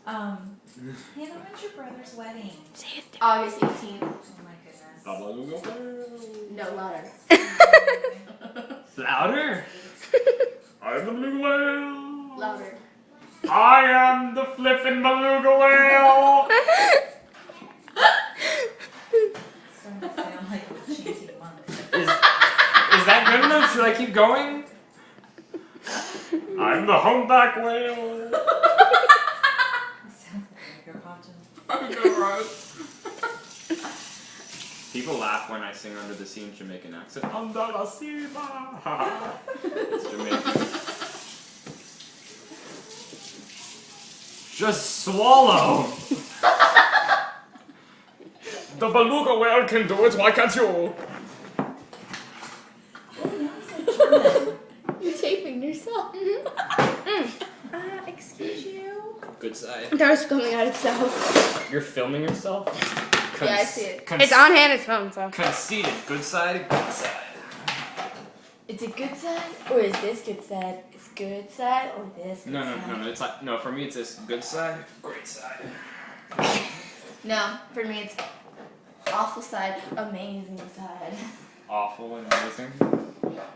Hannah, when's your brother's wedding? August 18th. Oh my goodness. No, louder. Louder? I'm the beluga whale. Louder. I am the flippin' beluga whale. Starting to sound like a cheesy monk. Is that good enough? Should I keep going? I'm the humpback whale. Sounds like you're watching. People laugh when I sing Under the Sea in Jamaican accent. Under the sea, it's Jamaican. Just swallow. The beluga whale can do it. Why can't you? You're taping yourself. Excuse you? Good side. That was coming out itself. You're filming yourself? Yeah, I see it. It's on Hannah's phone, so. Conceited. Good side, good side. It's a good side, or is this good side? It's good side, or this good No, side? it's like, no, for me it's this good side, great side. No, for me it's awful side, amazing side. Awful and amazing.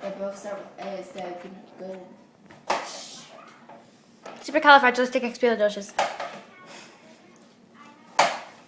They both start with A instead of good. Supercalifragilisticexpialidocious.